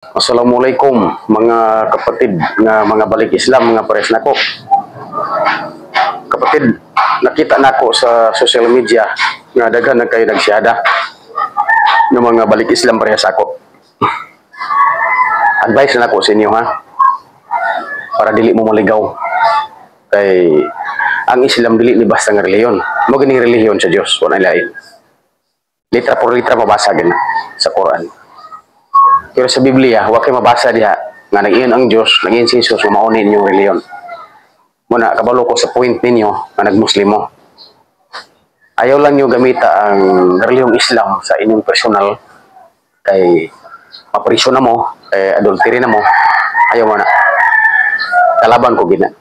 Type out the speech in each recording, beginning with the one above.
Assalamualaikum mga kapatid nga mga balik Islam nga pares nako. Kapatid, nakita nako sa social media nga daghan na kayo nagsyada ng mga balik Islam parehas ako. Advice na nako sa inyo ha, para dili mo maligaw. Kay ang Islam dili ni basta nga reliyon. Mo ganing reliyon sa Dios, wala lain. Litra por litra mabasa gina sa Quran. Pero sa Biblia, huwag kayo mabasa diha nga nag-iyon ang Diyos, nag-iyon si Jesus, maunin yung reliyon. Muna, kabalo ko sa point ninyo na nag-Muslimo. Ayaw lang nyo gamita ang reliyong Islam sa inyong personal kay mapriso na mo, kay adultery na mo, ayaw mo na. Kalaban ko gina.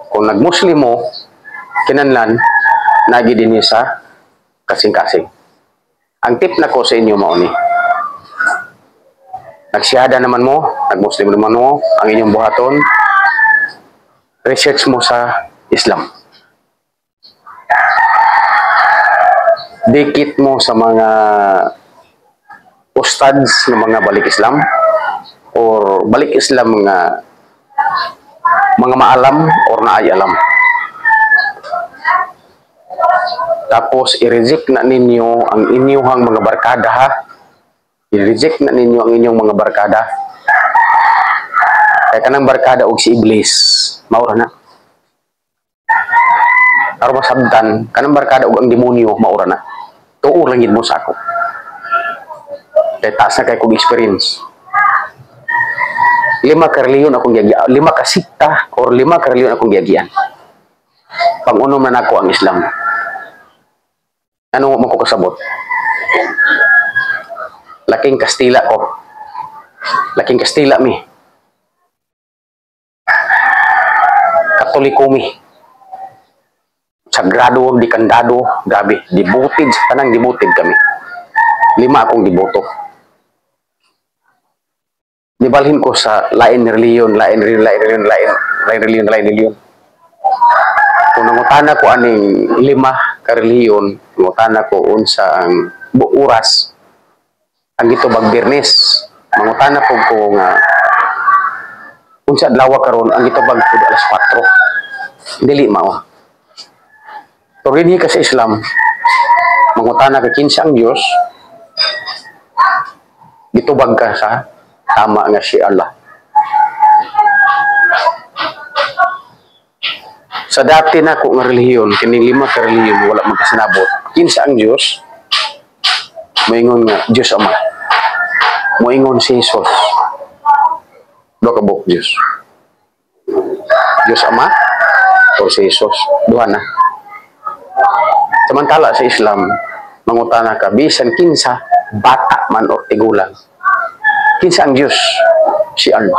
Kung nag-Muslimo, kinanlan, nagi din niya sa kasing-kasing. Ang tip na ko sa inyo mauni, nagsiyada naman mo, nag-Muslim naman mo, ang inyong buhaton, research mo sa Islam. Dikit mo sa mga ustads ng mga balik Islam or balik Islam nga mga maalam or naay alam. Tapos i-reject na ninyo ang inyong mga barkada ha. I-reject na ninyo ang inyong mga barkada. Kaya kanang barkada og si Iblis, maura na. Aron masabtan, kanang barkada og ang demonyo, maura na. Tuo lang yun mo sa ako. Kaya taas na kayo kong experience. 5 ka reliyon akong giagian, 5 ka sikta or 5 ka reliyon akong giagian. Pangunom na nako ang Islam. Ano mo ko kasabot? Laking Kastila ko. Laking Kastila mi. Katoliko mi. Sagrado, dikandado, grabe. Dibutid, tanang dibutid kami. 5 akong diboto. Nibalhin ko sa lain reliyon. Kung nangutana ko aning 5 ka reliyon, nangutana ko unsa ang oras, ang ito bag Biyernes, mangutana po ko nga unsa adlaw karon ang ito bag alas 4. Dili mao. Pero rinhi ka sa Islam, mangutana ka kinsa ang Dios, gitubag ka sa tama nga si Allah. Sa dati na ko nga relihiyon, kining 5 ka relihiyon wala magkasinabot. Kinsa ang Dios? Moingon nga Dios Ama. Moingon si Jesus. Do ka buk Dios. Dios Ama o si Jesus. Duha na. Samantala sa Islam, mangutana ka bisan kinsa bata man o tigulang. Kinsa ang Dios? Si Allah.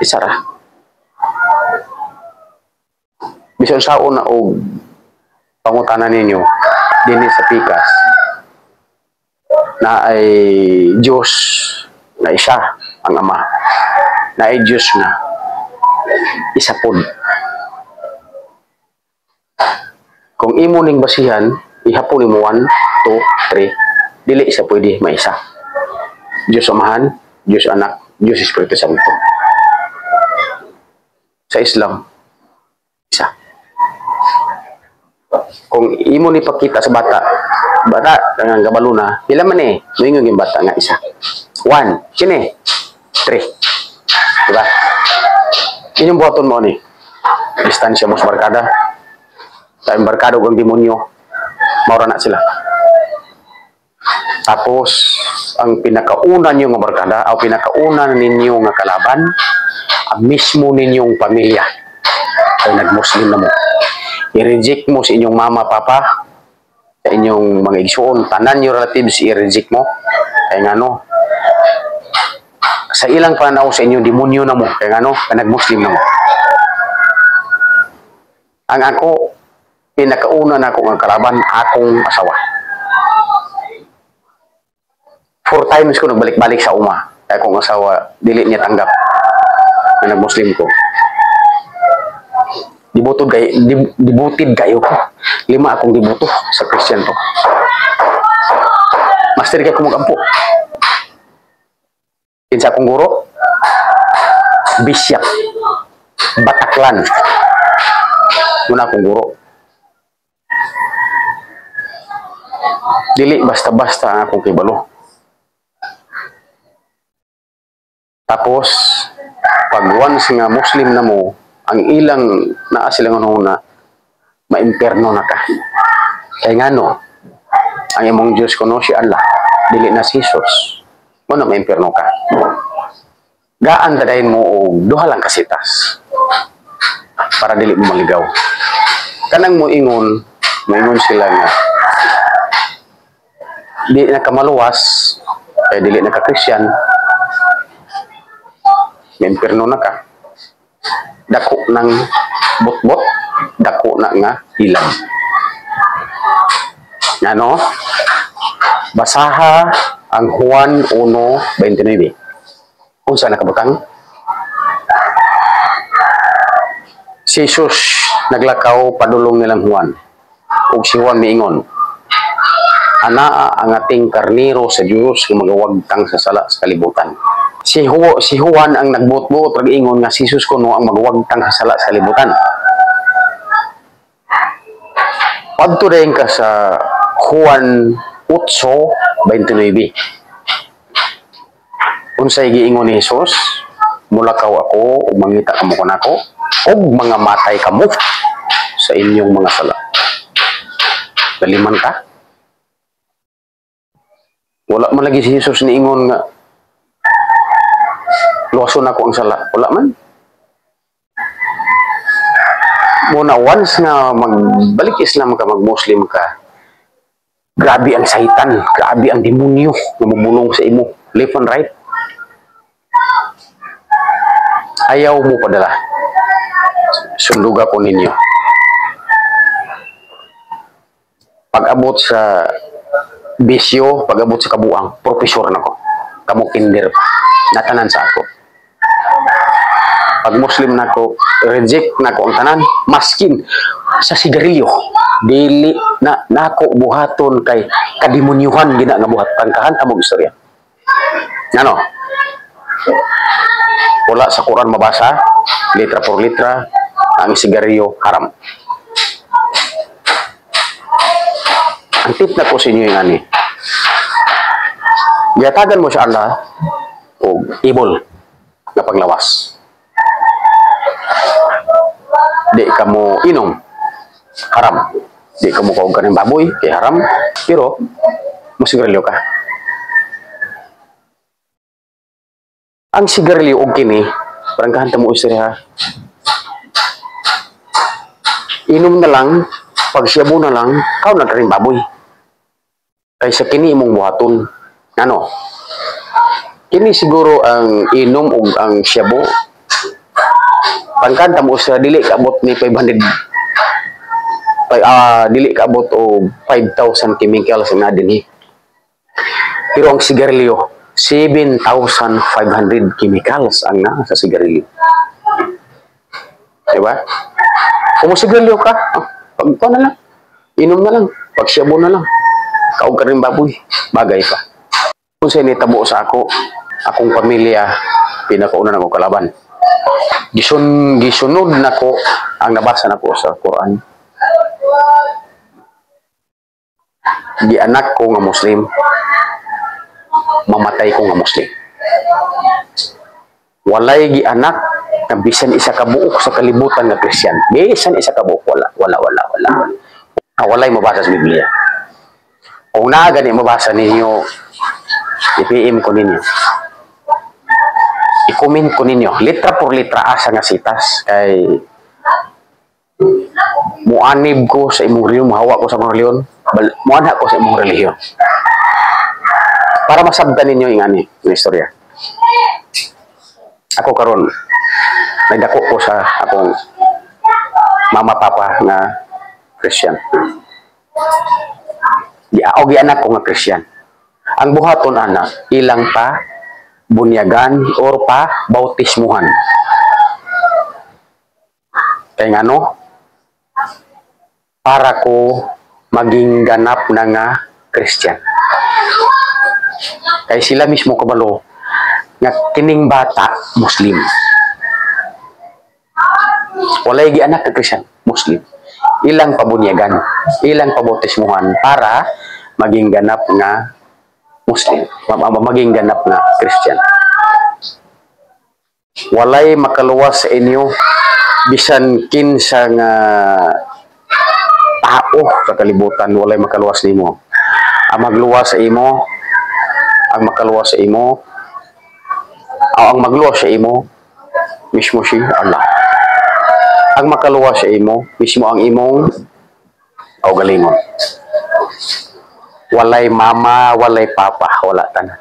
Isa ra. Bisan sao na og pangutana ninyo dinhi sa pikas na ay Diyos na isa ang Ama, na ay Diyos na isa pod. Kung imo ning basihan, ihapon mo 1, 2, 3, dili isa pwede maisa. Diyos Amahan, Diyos Anak, Diyos Espiritu Santo. Sa Islam, isa. Kung imo ni pakita sa bata nga gabalo na, pila man moingon yung bata nga isa. 1, sini, 3. Diba? Inyong buhaton mo ni. Distansya mo sa barkada. Tayong barkada ang demonyo. Maura na sila. Tapos, ang pinakauna nyo nga barkada, o pinakauna ninyo nga kalaban, ang mismo ninyong pamilya. Ay nag-Muslim na mo. I-reject mo sa inyong mama, papa, sa inyong mga igsuon, tanan yung relatives, i-reject mo. Kaya nga no, sa ilang pananaw sa inyong demonyo na mo, kaya nga no, nag-Muslim na mo. Ang ako, pinakauna na akong kalaban, akong asawa. 4 times ko nagbalik-balik sa uma. Kaya akong asawa, dili niya tanggap na nag-Muslim ko. Dibutid kayo ko. 5 akong dibuto sa Christian to. Master kayo kumukampo. Kinsa akong guro? Bisyak. Bataklan. Muna akong guro. Dili basta-basta ang akong kibalo. Tapos, pag once nga Muslim na mo, ang ilang naa silang na maimperno na ka. Kaya nga no, ang imong Diyos kuno si Allah, dili na si Jesus. Mo na maimperno ka. Gaan tadayin mo og duha lang kasitas para dili mo maligaw. Kanang moingon sila nga di na kamaluwas, kaya dili na ka Christian, maimperno na ka. Dako ng bot-bot, dako na nga ilang. Ano? Basaha ang Juan 1:29. Kung saan nakabutang? Si Jesus naglakaw padulong nilang Juan. Ug si Juan miingon, anaa ang ating karnero sa Dios nga magawagtang sa sala sa kalibutan. Si Juan ang nagbutbuot ug ingon nga si Jesus kuno ang magawagtang sa sala sa kalibutan. Padto dayon ka sa Juan 8:29. Unsay giingon ni Jesus? Mulakaw ako ug mangita kamo kanako ug mga matay kamo sa inyong mga sala. Daliman ka? Wala man lagi si Jesus ni ingon nga luwason ako ang sala. Wala man. Muna once nga magbalik Islam ka, mag-Muslim ka, grabe ang saitan, grabe ang demonyo na mabulong sa imo. Left and right. Ayaw mo padala. Sunduga ko ninyo. Pag-abot sa bisyo, pag-abot sa kabuang, profesor na ko. Kamu kinder pa. Natanan sa ako. Pag Muslim na ko, reject na ko ang tanan, maskin sa sigarilyo. Dili na nako buhaton kay kadimunyuhan gina nga buhat. Tangkahan tamog istorya. Ano? Wala sa Quran mabasa, litra por litra, ang sigarilyo haram. Ang tip na ko sa inyo yung ani. Giyatagan mo sa Allah o ibol na paglawas. Di ka mo inom, haram. Di ka mo kaugan ng baboy, kay haram. Pero, musigarilyo ka. Ang sigarilyo o kini, parang kahanta mo istorya ha. Inom na lang, pagsiyabo na lang, kau na rin baboy. Kaysa kini imong buhaton. Ano? Kini siguro ang inom o ang siyabo. Pangkanta mo sa dili kaabot ni 500 dili kaabot o 5,000 chemicals na dinhi. Pero ang sigarilyo 7,500 chemicals ang na sa sigarilyo. Diba? Kung sigarilyo ka, pagko na lang, inom na lang, pagsiyabo na lang, kaog ka rin baboy, bagay pa. Kung sa initabo sa akong pamilya, pinakauna na ko kalaban. Gisunod na ko ang nabasa na ko sa Quran. Gianak ko nga Muslim, mamatay ko nga Muslim. Walay gianak na bisan isa ka buok sa kalibutan nga Christian. Bisan isa ka buok, wala. Walay mabasa sa Biblia. Kung naa gani mabasa ninyo, i-PM ko ninyo. I-comment ko ninyo, litra por litra asa nga sitas kay muanib ko sa imong reliyon, mahawa ko sa imong reliyon, muanha ko sa imong reliyon. Para masabdan ninyo yung ani, yung istorya. Ako karon nagdako ko sa akong mama papa nga Christian. O gianak ko nga Christian. Ang buhaton ana, ilang pa bunyagan or pa bautismuhan. Kaya nga no, para ko maging ganap na nga Christian. Kaya sila mismo kabalo, nga kining bata Muslim. Walay gianak ka Christian, Muslim. Ilang pabunyagan, ilang pabautismuhan para maging ganap nga Muslim, maging ganap nga Christian. Walay makaluwas sa inyo bisan kinsa nga tao sa kalibutan, walay makaluwas nimo. Ang magluwas sa imo, ang makaluwas sa imo, ang magluwas sa imo mismo si Allah. Ang makaluwas sa imo mismo ang imong kaugalingon. Walay mama, walay papa, wala tanan.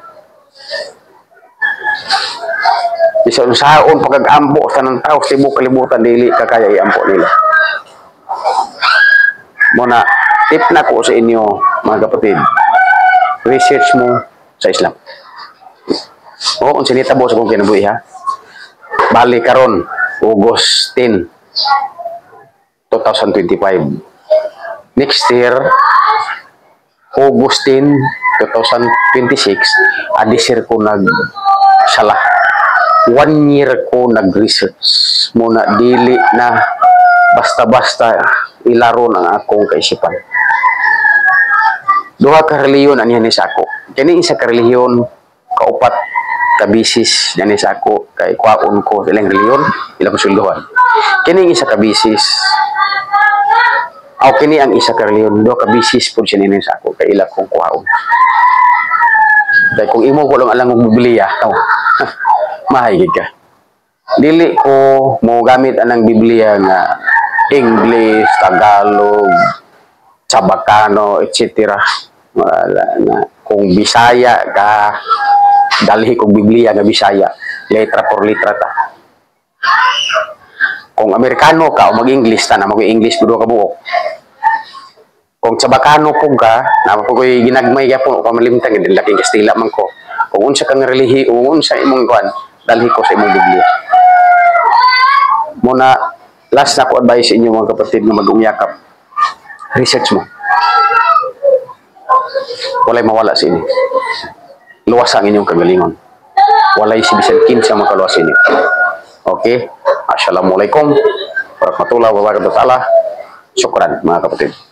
Bisan saon pagag-ampo sa nang tao sa ibong kalibutan dili ka kaya iampo nila. Muna tip na ko sa inyo mga kapatid. Research mo sa Islam. O unsa ni tabo sa kong kinabuhi ha. Bali karon August 10, 2025. Next year August 10, 2026 adisir ko salah 1 year ko nag-research muna dili na basta-basta ilaron ang akong kaisipan. Duha ka reliyon anihan ni sa ako. Kini isa ka reliyon kaupat ka bisis ani sa ako kay kwaon ko ilang reliyon ilang sulduhan. Kini isa ka bisis aw kini ang isa ka reliyon duha ka bisis pud siya ni sa ako kay ila kong kwaon. Kay kung imo ko lang alang og Biblia, mahigid ka. Dili ko mo gamit anang Biblia nga English, Tagalog, Chabacano, etc. Na kung Bisaya ka, dalhi kong Biblia nga Bisaya, letra por letra ta. Kung Amerikano ka o mag-English ta na mag-English budo ka buok. Kung Chabacano po ka, na po ko'y ginagmay ka po, pamalimtang, laking Kastila man ko. Kung unsa kang relihi, kung unsa imong kuan, dalhi ko sa imong Biblia. Muna, last na ko advice sa inyo mga kapatid na mag-umyakap. Research mo. Walay mawala sa inyo. Luwas ang inyong kagalingon. Walay si bisan kinsa makaluwas sa inyo. Okay? Assalamualaikum warahmatullahi wabarakatuh. Syukran mga kapatid.